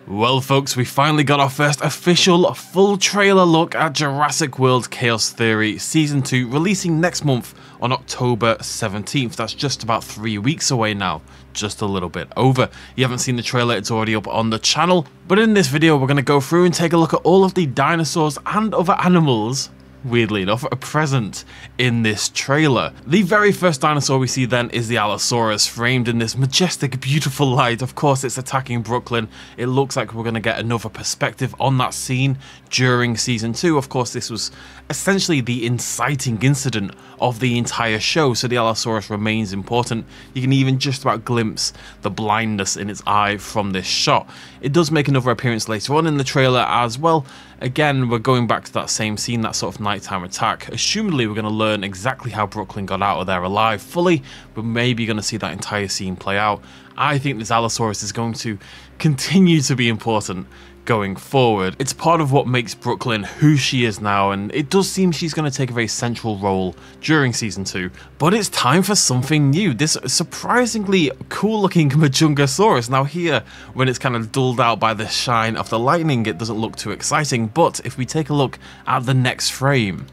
Well folks, we finally got our first official full trailer look at Jurassic World Chaos Theory Season 2, releasing next month on October 17th. That's just about 3 weeks away now, just a little bit over. You haven't seen the trailer, it's already up on the channel. But in this video, we're going to go through and take a look at all of the dinosaurs and other animals, weirdly enough, are present in this trailer. The very first dinosaur we see then is the Allosaurus, framed in this majestic, beautiful light. Of course, it's attacking Brooklyn. It looks like we're going to get another perspective on that scene during Season 2. Of course, this was essentially the inciting incident of the entire show, so the Allosaurus remains important. You can even just about glimpse the blindness in its eye from this shot. It does make another appearance later on in the trailer as well. Again, we're going back to that same scene, that sort of nighttime attack. Assumedly, we're going to learn exactly how Brooklyn got out of there alive fully, but maybe going to see that entire scene play out. I think this Allosaurus is going to continue to be important going forward. It's part of what makes Brooklyn who she is now, and it does seem she's going to take a very central role during Season 2. But it's time for something new. This surprisingly cool looking Majungasaurus. Now here, when it's kind of dulled out by the shine of the lightning, it doesn't look too exciting, but if we take a look at the next frame,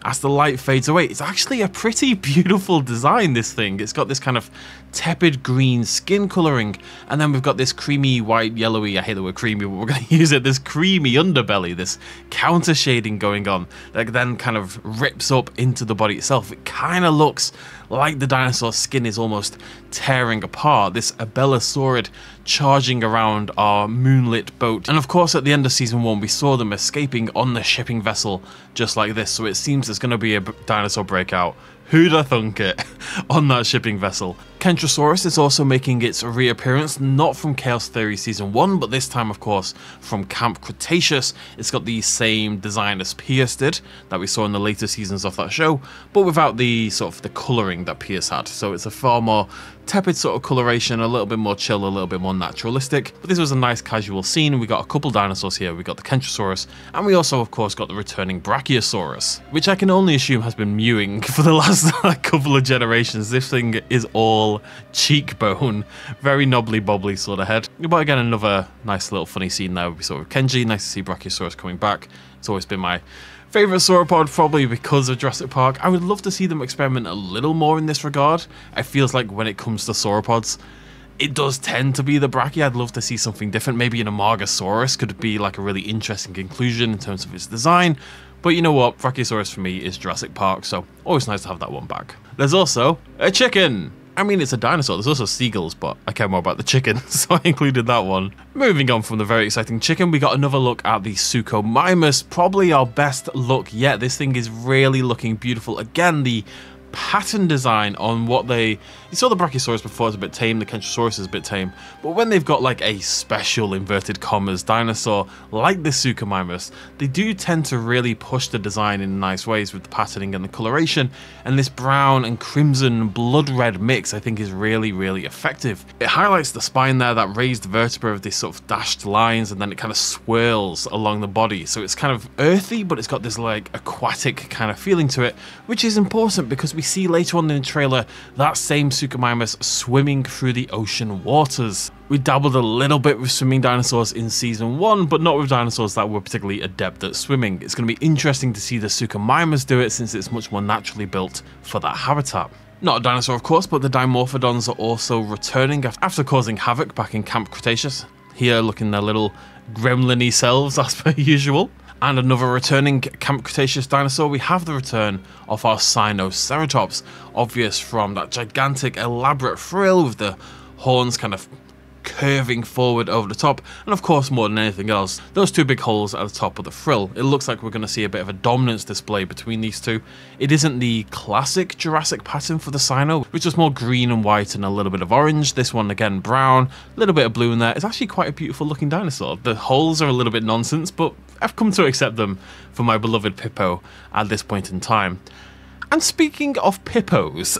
as the light fades away, it's actually a pretty beautiful design, this thing. It's got this kind of tepid green skin colouring, and then we've got this creamy white, yellowy, I hate the word creamy, but we're going to use it, this creamy underbelly, this counter shading going on that then kind of rips up into the body itself. It kind of looks like the dinosaur's skin is almost tearing apart, this Abelosaurid charging around our moonlit boat. And of course, at the end of Season 1, we saw them escaping on the shipping vessel just like this, so it seems there's going to be a dinosaur breakout. Who'd have thunk it on that shipping vessel? Kentrosaurus is also making its reappearance, not from Chaos Theory Season 1, but this time, of course, from Camp Cretaceous. It's got the same design as Pierce did, that we saw in the later seasons of that show, but without the sort of the colouring that Pierce had. So it's a far more tepid sort of coloration, a little bit more chill, a little bit more naturalistic. But this was a nice casual scene. We got a couple dinosaurs here. We got the Kentrosaurus, and we also, of course, got the returning Brachiosaurus, which I can only assume has been mewing for the last couple of generations. This thing is all cheekbone, very knobbly bobbly sort of head. But again, another nice little funny scene there. We saw with Kenji. Nice to see Brachiosaurus coming back. It's always been my favourite sauropod, probably because of Jurassic Park. I would love to see them experiment a little more in this regard. It feels like when it comes to sauropods, it does tend to be the Brachia. I'd love to see something different. Maybe an Amargasaurus could be like a really interesting conclusion in terms of its design. But you know what? Brachiosaurus for me is Jurassic Park, so always nice to have that one back. There's also a chicken. I mean, it's a dinosaur. There's also seagulls, but I care more about the chicken, so I included that one. Moving on from the very exciting chicken, we got another look at the Suchomimus, probably our best look yet. This thing is really looking beautiful. Again, the pattern design on what you saw the Brachiosaurus before is a bit tame, the Kentrosaurus is a bit tame, but when they've got like a special inverted commas dinosaur like the Suchomimus, they do tend to really push the design in nice ways with the patterning and the coloration, and this brown and crimson blood red mix I think is really, really effective. It highlights the spine there, that raised vertebra of these sort of dashed lines, and then it kind of swirls along the body, so it's kind of earthy, but it's got this like aquatic kind of feeling to it, which is important because we see later on in the trailer that same Suchomimus swimming through the ocean waters. We dabbled a little bit with swimming dinosaurs in Season 1, but not with dinosaurs that were particularly adept at swimming. It's going to be interesting to see the Suchomimus do it since it's much more naturally built for that habitat. Not a dinosaur, of course, but the Dimorphodons are also returning after causing havoc back in Camp Cretaceous. Here looking their little gremlin-y selves as per usual. And another returning Camp Cretaceous dinosaur, we have the return of our Sinoceratops, obvious from that gigantic elaborate frill with the horns kind of curving forward over the top, and of course, more than anything else, those two big holes at the top of the frill. It looks like we're going to see a bit of a dominance display between these two. It isn't the classic Jurassic pattern for the Sino, which is more green and white and a little bit of orange. This one again brown, a little bit of blue in there. It's actually quite a beautiful looking dinosaur. The holes are a little bit nonsense, but I've come to accept them for my beloved Pippo at this point in time. And speaking of Pippos,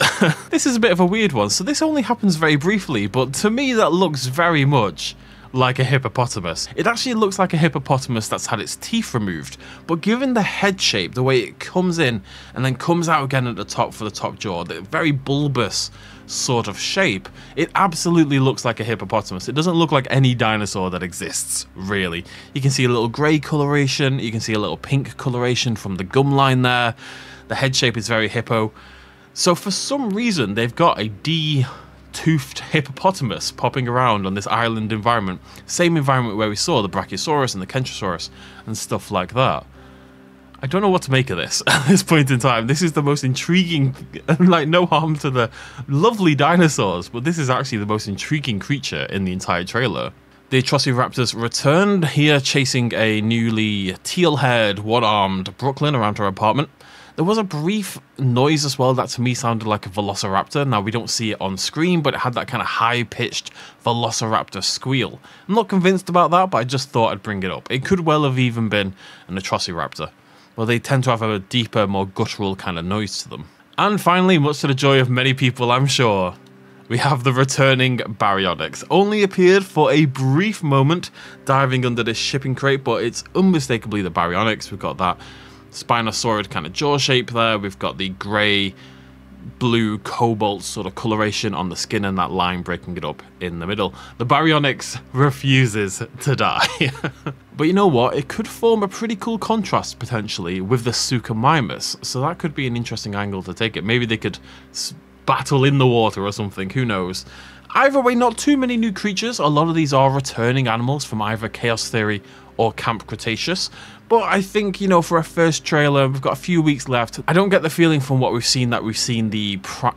this is a bit of a weird one. So this only happens very briefly, but to me that looks very much like a hippopotamus. It actually looks like a hippopotamus that's had its teeth removed, but given the head shape, the way it comes in and then comes out again at the top for the top jaw, the very bulbous sort of shape, it absolutely looks like a hippopotamus. It doesn't look like any dinosaur that exists, really. You can see a little grey coloration, you can see a little pink coloration from the gum line there. The head shape is very hippo. So for some reason, they've got a D-toothed hippopotamus popping around on this island environment. Same environment where we saw the Brachiosaurus and the Kentrosaurus and stuff like that. I don't know what to make of this at this point in time. This is the most intriguing, like no harm to the lovely dinosaurs, but this is actually the most intriguing creature in the entire trailer. The Atrociraptors returned here chasing a newly teal-haired, one-armed Brooklyn around her apartment. There was a brief noise as well that to me sounded like a Velociraptor. Now we don't see it on screen, but it had that kind of high-pitched Velociraptor squeal. I'm not convinced about that, but I just thought I'd bring it up. It could well have even been an Atrociraptor. Well, they tend to have a deeper, more guttural kind of noise to them. And finally, much to the joy of many people, I'm sure, we have the returning Baryonyx. Only appeared for a brief moment diving under this shipping crate, but it's unmistakably the Baryonyx. We've got that Spinosaurid kind of jaw shape there. We've got the grey, blue, cobalt sort of coloration on the skin and that line breaking it up in the middle. The Baryonyx refuses to die. But you know what? It could form a pretty cool contrast potentially with the Suchomimus. So that could be an interesting angle to take it. Maybe they could battle in the water or something. Who knows? Either way, not too many new creatures. A lot of these are returning animals from either Chaos Theory or Camp Cretaceous. But I think, you know, for a first trailer, we've got a few weeks left. I don't get the feeling from what we've seen that we've seen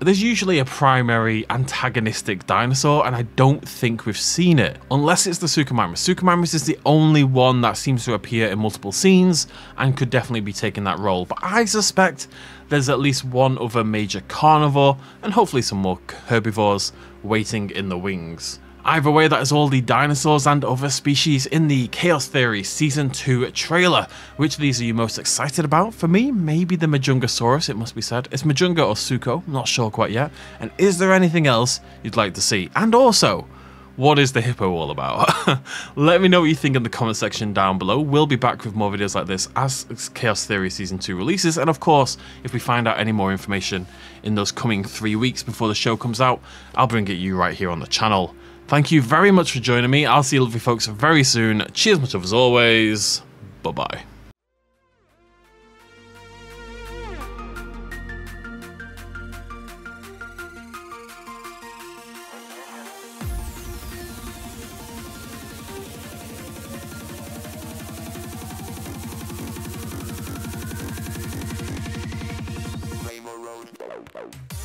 there's usually a primary antagonistic dinosaur, and I don't think we've seen it. Unless it's the Suchomimus. Suchomimus is the only one that seems to appear in multiple scenes and could definitely be taking that role. But I suspect there's at least one other major carnivore, and hopefully some more herbivores waiting in the wings. Either way, that is all the dinosaurs and other species in the Chaos Theory Season 2 trailer. Which of these are you most excited about? For me, maybe the Majungasaurus, it must be said. It's Majunga or Sucho, not sure quite yet. And is there anything else you'd like to see? And also, what is the hippo all about? Let me know what you think in the comment section down below. We'll be back with more videos like this as Chaos Theory Season 2 releases. And of course, if we find out any more information in those coming 3 weeks before the show comes out, I'll bring it you right here on the channel. Thank you very much for joining me. I'll see you lovely folks very soon. Cheers much as always. Bye-bye. Rainbow Road.